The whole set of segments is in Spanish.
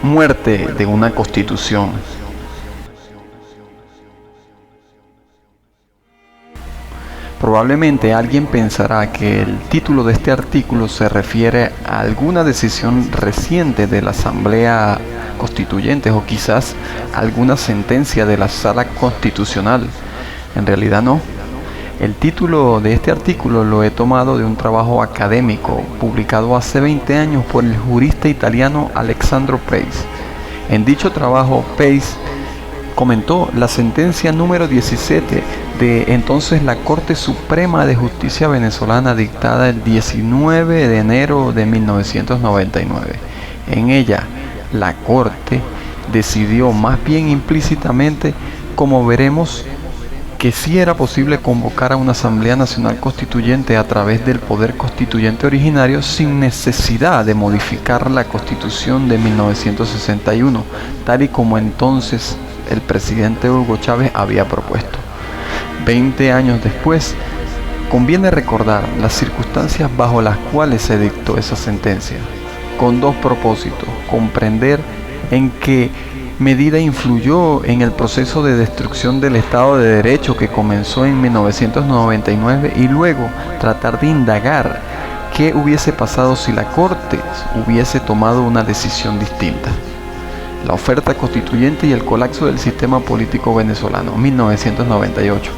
Muerte de una constitución. Probablemente alguien pensará que el título de este artículo se refiere a alguna decisión reciente de la Asamblea Constituyente o quizás alguna sentencia de la Sala Constitucional. En realidad no. El título de este artículo lo he tomado de un trabajo académico publicado hace 20 años por el jurista italiano Alessandro Peis. En dicho trabajo, Peis comentó la sentencia número 17 de entonces la Corte Suprema de Justicia venezolana dictada el 19 de enero de 1999. En ella, la Corte decidió más bien implícitamente, como veremos, que sí era posible convocar a una Asamblea Nacional Constituyente a través del poder constituyente originario sin necesidad de modificar la Constitución de 1961, tal y como entonces el presidente Hugo Chávez había propuesto. 20 años después, conviene recordar las circunstancias bajo las cuales se dictó esa sentencia, con dos propósitos: comprender en qué medida influyó en el proceso de destrucción del Estado de Derecho que comenzó en 1999 y luego tratar de indagar qué hubiese pasado si la Corte hubiese tomado una decisión distinta. La oferta constituyente y el colapso del sistema político venezolano, 1998.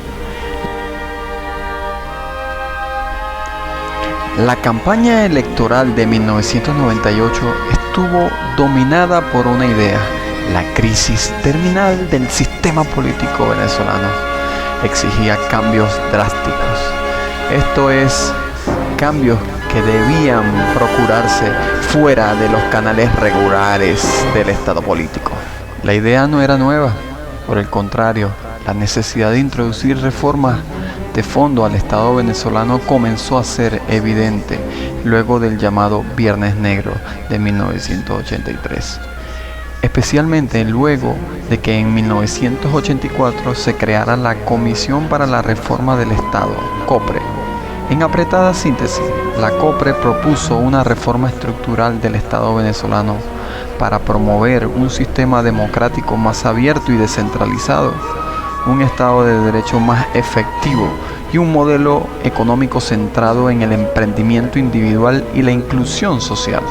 La campaña electoral de 1998 estuvo dominada por una idea: la crisis terminal del sistema político venezolano exigía cambios drásticos. Esto es, cambios que debían procurarse fuera de los canales regulares del Estado político. La idea no era nueva, por el contrario, la necesidad de introducir reformas de fondo al Estado venezolano comenzó a ser evidente luego del llamado Viernes Negro de 1983. Especialmente luego de que en 1984 se creara la Comisión para la Reforma del Estado, COPRE. En apretada síntesis, la COPRE propuso una reforma estructural del Estado venezolano para promover un sistema democrático más abierto y descentralizado, un Estado de Derecho más efectivo y un modelo económico centrado en el emprendimiento individual y la inclusión social.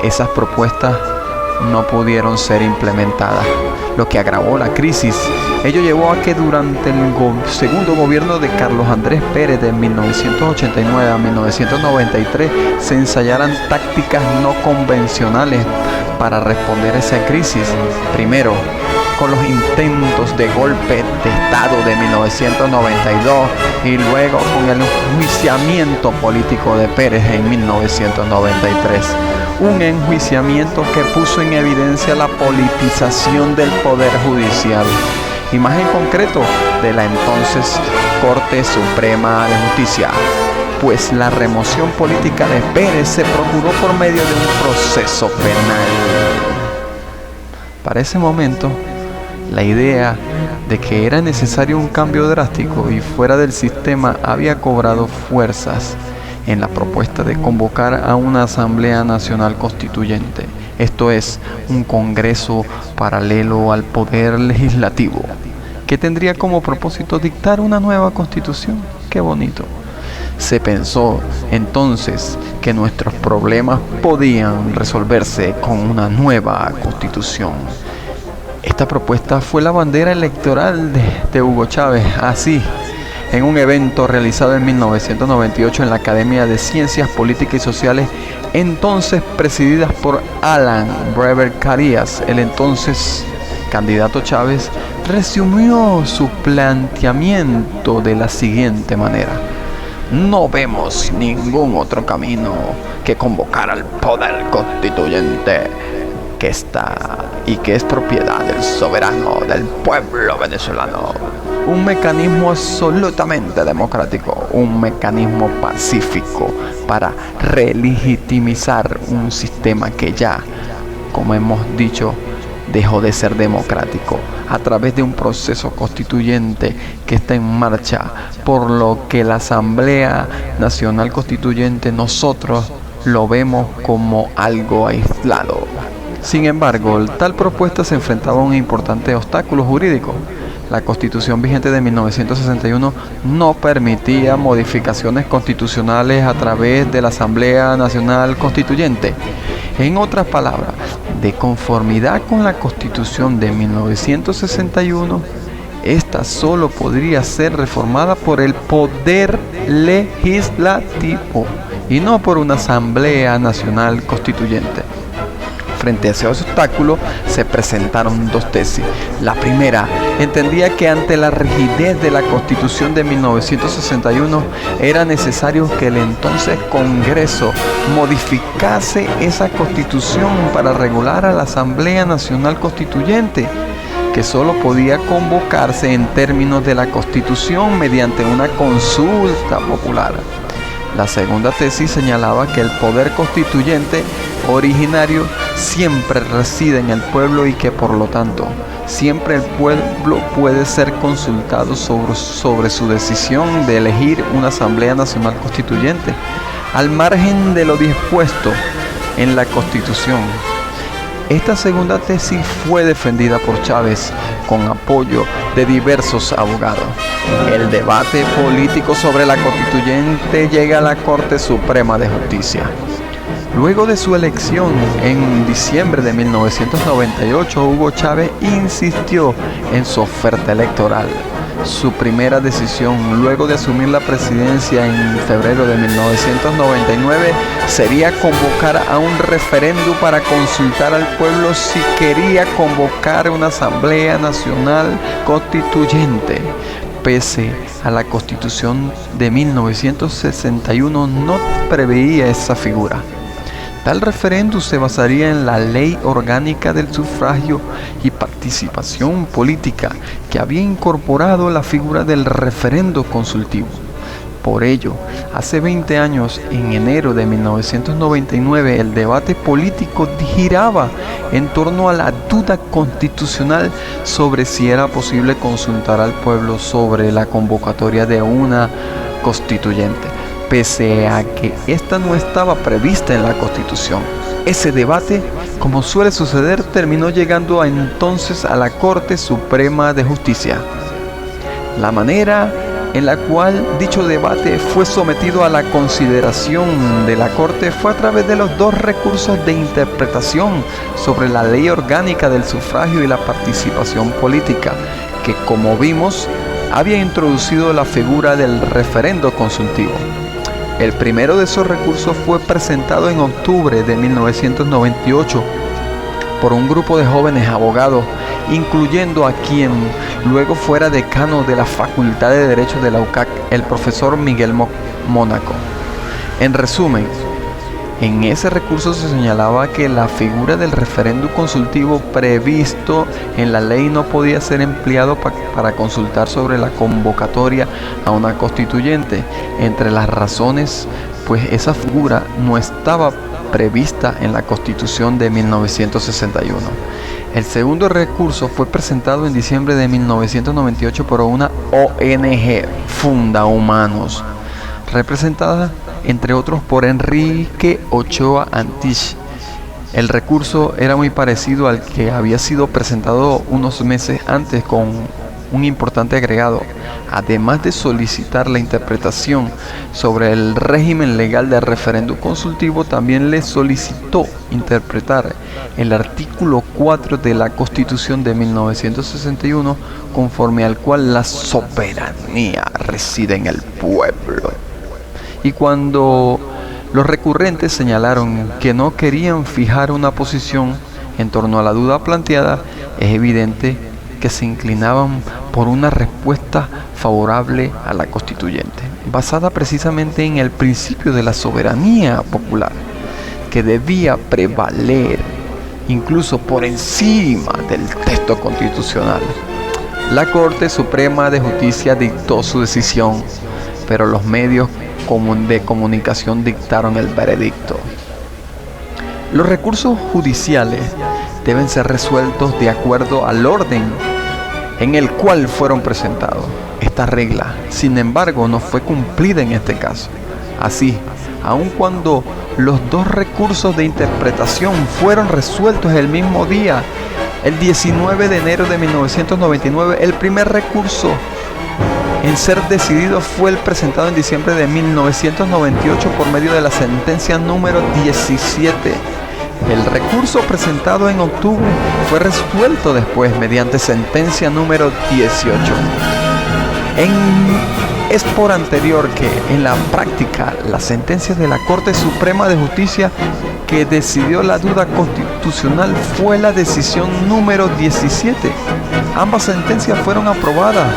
Esas propuestas no pudieron ser implementadas, lo que agravó la crisis. Ello llevó a que durante el segundo gobierno de Carlos Andrés Pérez de 1989 a 1993 se ensayaran tácticas no convencionales para responder a esa crisis. Primero, con los intentos de golpe de Estado de 1992 y luego con el enjuiciamiento político de Pérez en 1993. Un enjuiciamiento que puso en evidencia la politización del Poder Judicial y más en concreto de la entonces Corte Suprema de Justicia, pues la remoción política de Pérez se procuró por medio de un proceso penal. Para ese momento, la idea de que era necesario un cambio drástico y fuera del sistema había cobrado fuerzas en la propuesta de convocar a una Asamblea Nacional Constituyente, esto es, un Congreso paralelo al Poder Legislativo, que tendría como propósito dictar una nueva Constitución. ¡Qué bonito! Se pensó entonces que nuestros problemas podían resolverse con una nueva Constitución. Esta propuesta fue la bandera electoral de Hugo Chávez. Así, en un evento realizado en 1998 en la Academia de Ciencias Políticas y Sociales, entonces presididas por Alan Brever Carías, el entonces candidato Chávez, resumió su planteamiento de la siguiente manera: no vemos ningún otro camino que convocar al poder constituyente que está y que es propiedad del soberano, del pueblo venezolano. Un mecanismo absolutamente democrático, un mecanismo pacífico para relegitimizar un sistema que ya, como hemos dicho, dejó de ser democrático a través de un proceso constituyente que está en marcha, por lo que la Asamblea Nacional Constituyente nosotros lo vemos como algo aislado. Sin embargo, tal propuesta se enfrentaba a un importante obstáculo jurídico. La Constitución vigente de 1961 no permitía modificaciones constitucionales a través de la Asamblea Nacional Constituyente. En otras palabras, de conformidad con la Constitución de 1961, esta solo podría ser reformada por el Poder Legislativo y no por una Asamblea Nacional Constituyente. Frente a ese obstáculo se presentaron dos tesis. La primera entendía que ante la rigidez de la Constitución de 1961 era necesario que el entonces Congreso modificase esa Constitución para regular a la Asamblea Nacional Constituyente, que solo podía convocarse en términos de la Constitución mediante una consulta popular. La segunda tesis señalaba que el poder constituyente originario siempre reside en el pueblo y que por lo tanto siempre el pueblo puede ser consultado sobre su decisión de elegir una Asamblea Nacional Constituyente, al margen de lo dispuesto en la Constitución. Esta segunda tesis fue defendida por Chávez con apoyo de diversos abogados. El debate político sobre la Constituyente llega a la Corte Suprema de Justicia. Luego de su elección en diciembre de 1998, Hugo Chávez insistió en su oferta electoral. Su primera decisión, luego de asumir la presidencia en febrero de 1999, sería convocar a un referendo para consultar al pueblo si quería convocar una Asamblea Nacional Constituyente. Pese a la Constitución de 1961 no preveía esa figura. Tal referéndum se basaría en la Ley Orgánica del Sufragio y Participación Política, que había incorporado la figura del referendo consultivo. Por ello, hace 20 años, en enero de 1999, el debate político giraba en torno a la duda constitucional sobre si era posible consultar al pueblo sobre la convocatoria de una constituyente, pese a que esta no estaba prevista en la Constitución. Ese debate, como suele suceder, terminó llegando entonces a la Corte Suprema de Justicia. La manera en la cual dicho debate fue sometido a la consideración de la Corte fue a través de los dos recursos de interpretación sobre la Ley Orgánica del Sufragio y la Participación Política, que, como vimos, había introducido la figura del referendo consultivo. El primero de esos recursos fue presentado en octubre de 1998 por un grupo de jóvenes abogados, incluyendo a quien luego fuera decano de la Facultad de Derecho de la UCAC, el profesor Miguel Mónaco. En resumen, en ese recurso se señalaba que la figura del referendo consultivo previsto en la ley no podía ser empleado para consultar sobre la convocatoria a una constituyente. Entre las razones, pues esa figura no estaba prevista en la Constitución de 1961. El segundo recurso fue presentado en diciembre de 1998 por una ONG, Fundahumanos, representada entre otros por Enrique Ochoa Antich. El recurso era muy parecido al que había sido presentado unos meses antes, con un importante agregado. Además de solicitar la interpretación sobre el régimen legal del referendo consultivo, también le solicitó interpretar el artículo 4 de la Constitución de 1961, conforme al cual la soberanía reside en el pueblo. Y cuando los recurrentes señalaron que no querían fijar una posición en torno a la duda planteada, es evidente que se inclinaban por una respuesta favorable a la constituyente, basada precisamente en el principio de la soberanía popular, que debía prevaler incluso por encima del texto constitucional. La Corte Suprema de Justicia dictó su decisión, pero los medios de comunicación dictaron el veredicto. Los recursos judiciales deben ser resueltos de acuerdo al orden en el cual fueron presentados. Esta regla, sin embargo, no fue cumplida en este caso. Así, aun cuando los dos recursos de interpretación fueron resueltos el mismo día, el 19 de enero de 1999, el primer recurso en ser decidido fue el presentado en diciembre de 1998 por medio de la sentencia número 17. El recurso presentado en octubre fue resuelto después mediante sentencia número 18. Es por anterior que, en la práctica, la sentencia de la Corte Suprema de Justicia que decidió la duda constitucional fue la decisión número 17. Ambas sentencias fueron aprobadas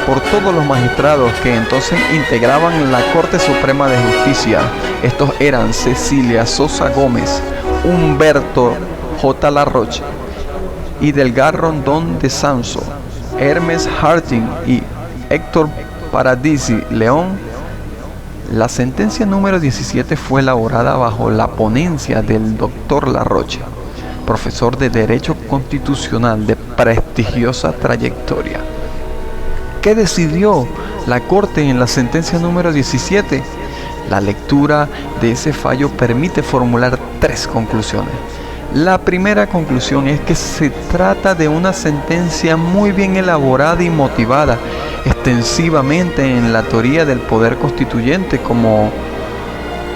por todos los magistrados que entonces integraban la Corte Suprema de Justicia. Estos eran Cecilia Sosa Gómez, Humberto J. Laroche, Idelgar Rondón de Sanso, Hermes Harting y Héctor Paradisi León. La sentencia número 17 fue elaborada bajo la ponencia del Dr. Laroche, profesor de Derecho Constitucional de prestigiosa trayectoria. ¿Qué decidió la Corte en la sentencia número 17? La lectura de ese fallo permite formular 3 conclusiones. La primera conclusión es que se trata de una sentencia muy bien elaborada y motivada extensivamente en la teoría del poder constituyente como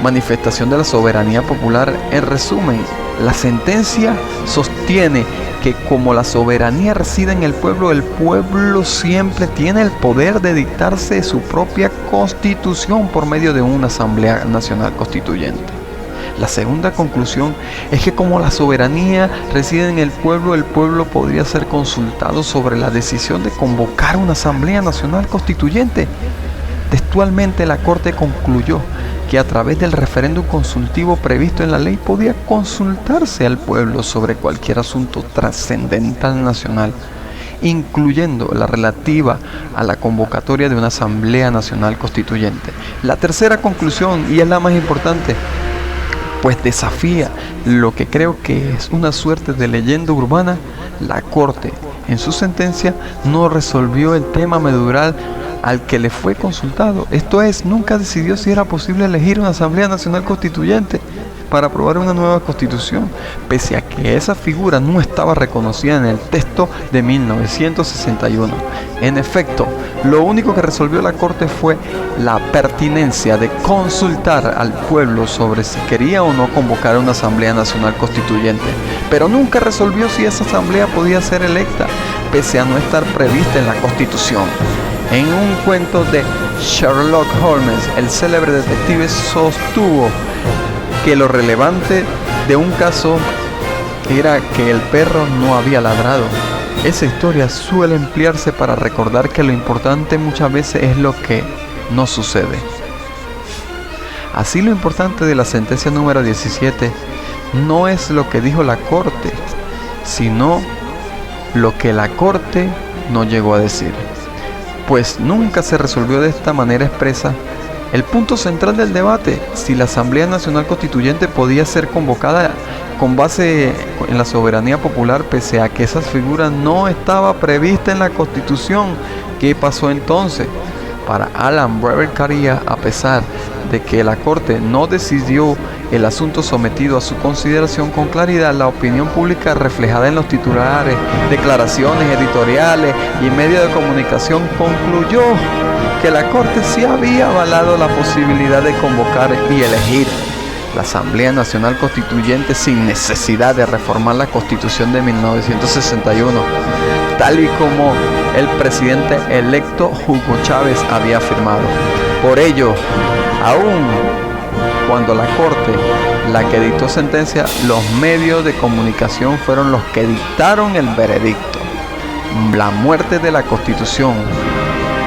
manifestación de la soberanía popular. En resumen, la sentencia sostiene que como la soberanía reside en el pueblo siempre tiene el poder de dictarse su propia constitución por medio de una Asamblea Nacional Constituyente. La segunda conclusión es que como la soberanía reside en el pueblo podría ser consultado sobre la decisión de convocar una Asamblea Nacional Constituyente. Textualmente, la Corte concluyó que a través del referéndum consultivo previsto en la ley podía consultarse al pueblo sobre cualquier asunto trascendental nacional, incluyendo la relativa a la convocatoria de una Asamblea Nacional Constituyente. La tercera conclusión, y es la más importante, pues desafía lo que creo que es una suerte de leyenda urbana, la Corte, en su sentencia, no resolvió el tema medular al que le fue consultado. Esto es, nunca decidió si era posible elegir una Asamblea Nacional Constituyente para aprobar una nueva constitución, pese a que esa figura no estaba reconocida en el texto de 1961. En efecto, lo único que resolvió la Corte fue la pertinencia de consultar al pueblo sobre si quería o no convocar una Asamblea Nacional Constituyente, pero nunca resolvió si esa asamblea podía ser electa, pese a no estar prevista en la Constitución. En un cuento de Sherlock Holmes, el célebre detective sostuvo que lo relevante de un caso era que el perro no había ladrado. Esa historia suele emplearse para recordar que lo importante muchas veces es lo que no sucede. Así, lo importante de la sentencia número 17 no es lo que dijo la Corte, sino lo que la Corte no llegó a decir, pues nunca se resolvió de esta manera expresa el punto central del debate: si la Asamblea Nacional Constituyente podía ser convocada con base en la soberanía popular, pese a que esa figura no estaba prevista en la Constitución. ¿Qué pasó entonces? Para Alan Brewer Carías, a pesar de que la Corte no decidió el asunto sometido a su consideración con claridad, la opinión pública reflejada en los titulares, declaraciones editoriales y medios de comunicación concluyó que la Corte sí había avalado la posibilidad de convocar y elegir la Asamblea Nacional Constituyente sin necesidad de reformar la Constitución de 1961, tal y como el presidente electo Hugo Chávez había afirmado. Por ello, aún cuando la Corte, la que dictó sentencia, los medios de comunicación fueron los que dictaron el veredicto: la muerte de la Constitución,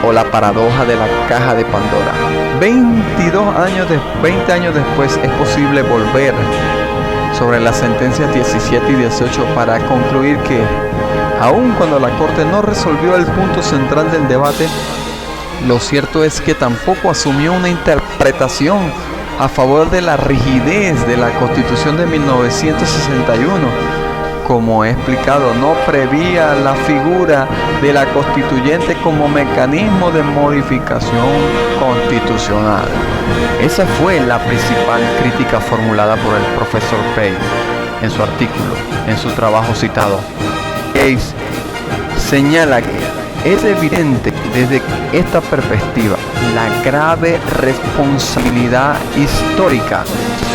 o la paradoja de la caja de Pandora. 20 años después es posible volver sobre las sentencias 17 y 18 para concluir que, aun cuando la Corte no resolvió el punto central del debate, lo cierto es que tampoco asumió una interpretación a favor de la rigidez de la Constitución de 1961, como he explicado, no prevía la figura de la constituyente como mecanismo de modificación constitucional. Esa fue la principal crítica formulada por el profesor Page en su artículo, en su trabajo citado. Page señala que es evidente desde esta perspectiva la grave responsabilidad histórica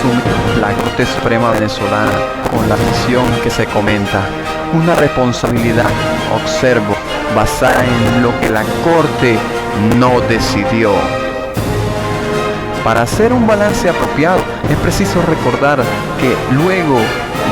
asume la Corte Suprema venezolana con la misión que se comenta. Una responsabilidad, observo, basada en lo que la Corte no decidió. Para hacer un balance apropiado, es preciso recordar que luego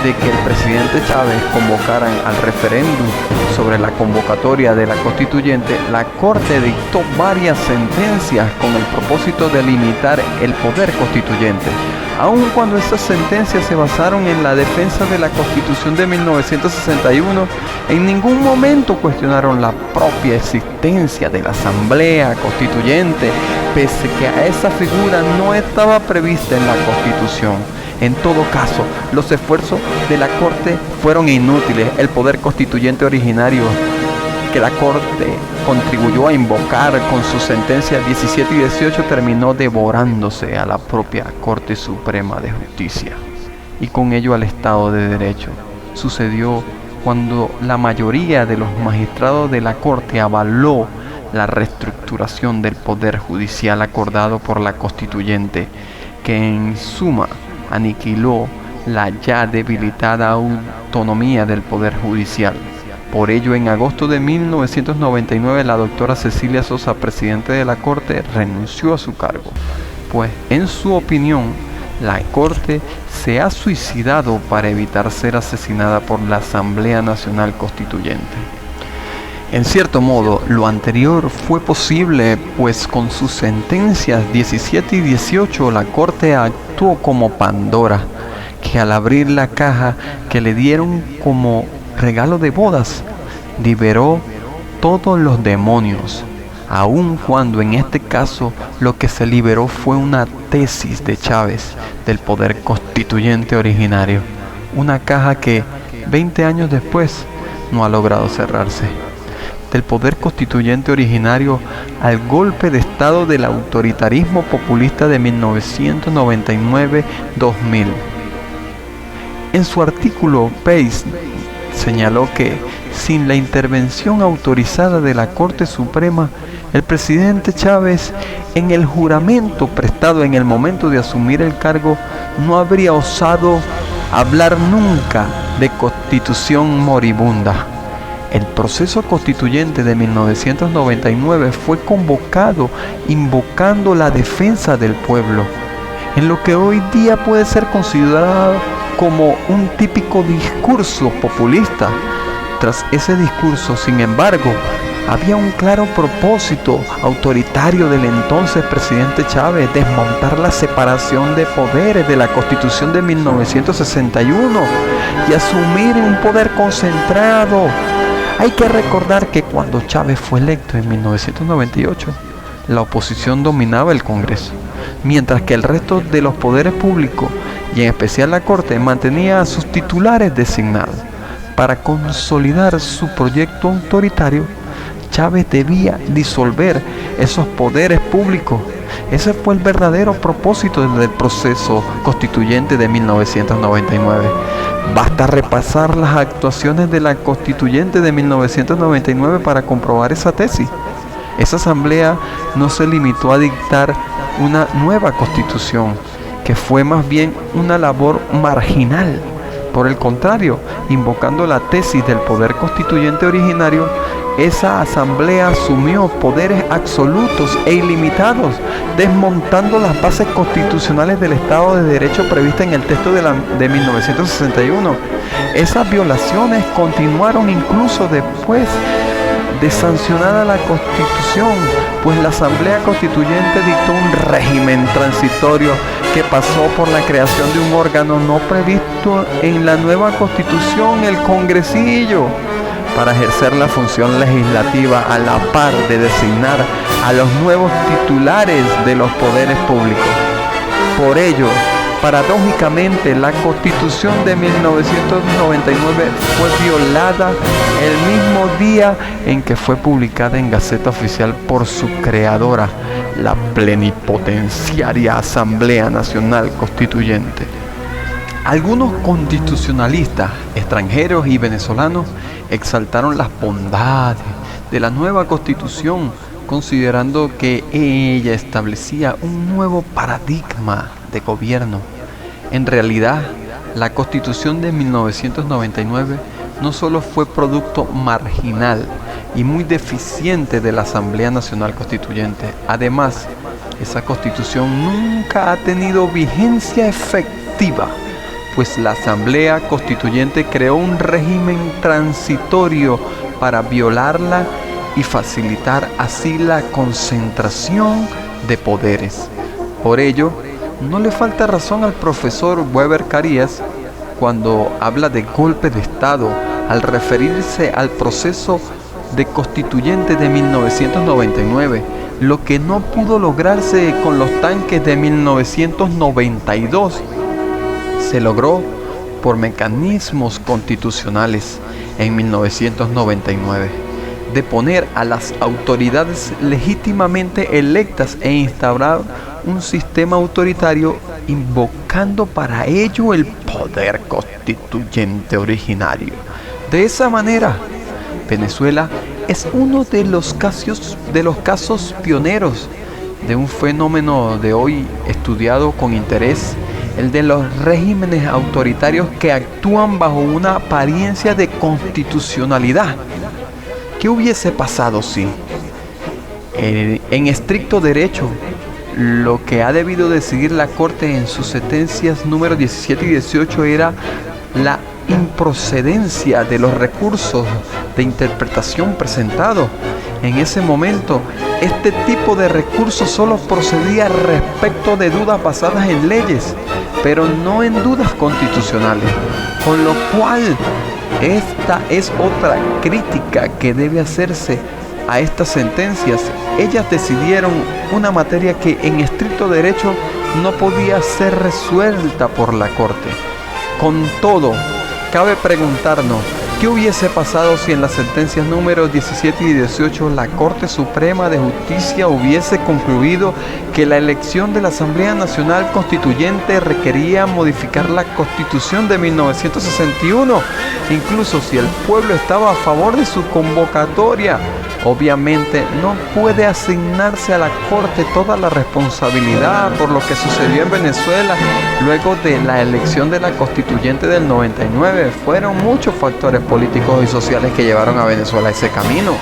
de que el presidente Chávez convocara al referéndum sobre la convocatoria de la constituyente, la Corte dictó varias sentencias con el propósito de limitar el poder constituyente. Aun cuando estas sentencias se basaron en la defensa de la Constitución de 1961, en ningún momento cuestionaron la propia existencia de la Asamblea Constituyente, pese que a esa figura no estaba prevista en la Constitución. En todo caso, los esfuerzos de la Corte fueron inútiles. El poder constituyente originario que la Corte contribuyó a invocar con sus sentencias 17 y 18 terminó devorándose a la propia Corte Suprema de Justicia y con ello al Estado de Derecho. Sucedió cuando la mayoría de los magistrados de la Corte avaló la reestructuración del Poder Judicial acordado por la Constituyente, que en suma aniquiló la ya debilitada autonomía del Poder Judicial. Por ello, en agosto de 1999, la doctora Cecilia Sosa, presidente de la Corte, renunció a su cargo, pues, en su opinión, la Corte se ha suicidado para evitar ser asesinada por la Asamblea Nacional Constituyente. En cierto modo, lo anterior fue posible, pues con sus sentencias 17 y 18 la Corte actuó como Pandora, que al abrir la caja que le dieron como regalo de bodas, liberó todos los demonios, aun cuando en este caso lo que se liberó fue una tesis de Chávez del poder constituyente originario, una caja que 20 años después no ha logrado cerrarse. Del poder constituyente originario al golpe de estado del autoritarismo populista de 1999-2000. En su artículo, Page señaló que sin la intervención autorizada de la Corte Suprema, el presidente Chávez, en el juramento prestado en el momento de asumir el cargo, no habría osado hablar nunca de constitución moribunda. El proceso constituyente de 1999 fue convocado invocando la defensa del pueblo, en lo que hoy día puede ser considerado como un típico discurso populista. Tras ese discurso, sin embargo, había un claro propósito autoritario del entonces presidente Chávez: desmontar la separación de poderes de la Constitución de 1961 y asumir un poder concentrado. Hay que recordar que cuando Chávez fue electo en 1998, la oposición dominaba el Congreso, mientras que el resto de los poderes públicos, y en especial la Corte, mantenía a sus titulares designados. Para consolidar su proyecto autoritario, Chávez debía disolver esos poderes públicos. Ese fue el verdadero propósito del proceso constituyente de 1999. Basta repasar las actuaciones de la constituyente de 1999 para comprobar esa tesis. Esa asamblea no se limitó a dictar una nueva constitución, que fue más bien una labor marginal. Por el contrario, invocando la tesis del poder constituyente originario, esa asamblea asumió poderes absolutos e ilimitados, desmontando las bases constitucionales del Estado de Derecho prevista en el texto de 1961. Esas violaciones continuaron incluso después de sancionada la Constitución, pues la Asamblea Constituyente dictó un régimen transitorio que pasó por la creación de un órgano no previsto en la nueva Constitución, el Congresillo, para ejercer la función legislativa a la par de designar a los nuevos titulares de los poderes públicos. Por ello, Paradójicamente, la Constitución de 1999 fue violada el mismo día en que fue publicada en Gaceta Oficial por su creadora, la plenipotenciaria Asamblea Nacional Constituyente. Algunos constitucionalistas extranjeros y venezolanos exaltaron las bondades de la nueva Constitución, considerando que ella establecía un nuevo paradigma de gobierno. En realidad, la Constitución de 1999 no solo fue producto marginal y muy deficiente de la Asamblea Nacional Constituyente, además, esa Constitución nunca ha tenido vigencia efectiva, pues la Asamblea Constituyente creó un régimen transitorio para violarla y facilitar así la concentración de poderes. Por ello, no le falta razón al profesor Weber Carías cuando habla de golpe de Estado al referirse al proceso de constituyente de 1999, lo que no pudo lograrse con los tanques de 1992. Se logró por mecanismos constitucionales en 1999, de poner a las autoridades legítimamente electas e instaurar un sistema autoritario, invocando para ello el poder constituyente originario. De esa manera, Venezuela es uno de los casos pioneros de un fenómeno de hoy estudiado con interés, el de los regímenes autoritarios que actúan bajo una apariencia de constitucionalidad. ¿Qué hubiese pasado si, en estricto derecho, lo que ha debido decidir la Corte en sus sentencias número 17 y 18 era la improcedencia de los recursos de interpretación presentados? En ese momento, este tipo de recursos solo procedía respecto de dudas basadas en leyes, pero no en dudas constitucionales, con lo cual esta es otra crítica que debe hacerse a estas sentencias. Ellas decidieron una materia que en estricto derecho no podía ser resuelta por la Corte. Con todo, cabe preguntarnos, ¿qué hubiese pasado si en las sentencias números 17 y 18 la Corte Suprema de Justicia hubiese concluido que la elección de la Asamblea Nacional Constituyente requería modificar la Constitución de 1961, incluso si el pueblo estaba a favor de su convocatoria? Obviamente no puede asignarse a la Corte toda la responsabilidad por lo que sucedió en Venezuela luego de la elección de la Constituyente del 99. Fueron muchos factores políticos y sociales que llevaron a Venezuela a ese camino.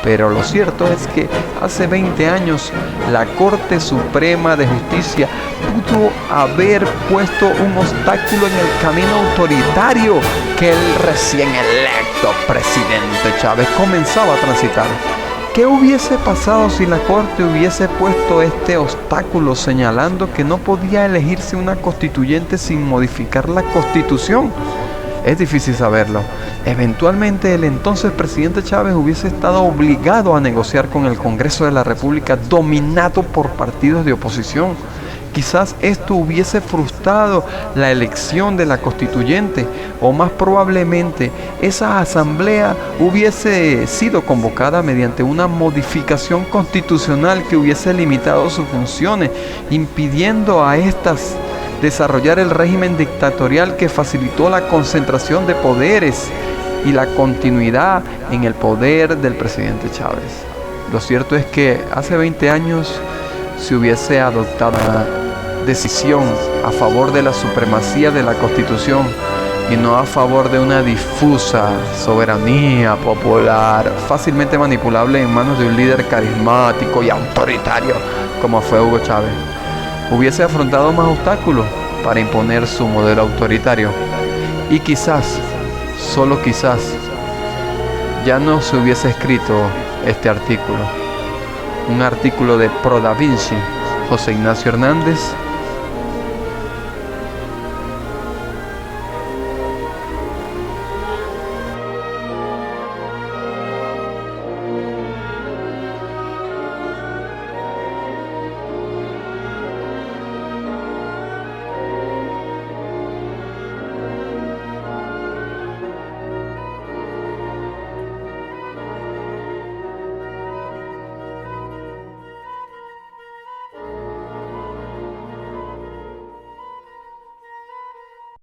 Pero lo cierto es que hace 20 años la Corte Suprema de Justicia pudo haber puesto un obstáculo en el camino autoritario que el recién electo presidente Chávez comenzaba a transitar. ¿Qué hubiese pasado si la Corte hubiese puesto este obstáculo señalando que no podía elegirse una constituyente sin modificar la Constitución? Es difícil saberlo. Eventualmente el entonces presidente Chávez hubiese estado obligado a negociar con el Congreso de la República dominado por partidos de oposición. Quizás esto hubiese frustrado la elección de la constituyente, o más probablemente esa asamblea hubiese sido convocada mediante una modificación constitucional que hubiese limitado sus funciones, impidiendo a estas desarrollar el régimen dictatorial que facilitó la concentración de poderes y la continuidad en el poder del presidente Chávez. Lo cierto es que hace 20 años se hubiese adoptado una decisión a favor de la supremacía de la Constitución y no a favor de una difusa soberanía popular fácilmente manipulable en manos de un líder carismático y autoritario como fue Hugo Chávez. Hubiese afrontado más obstáculos para imponer su modelo autoritario y quizás, solo quizás, ya no se hubiese escrito este artículo, un artículo de Pro Da Vinci, José Ignacio Hernández,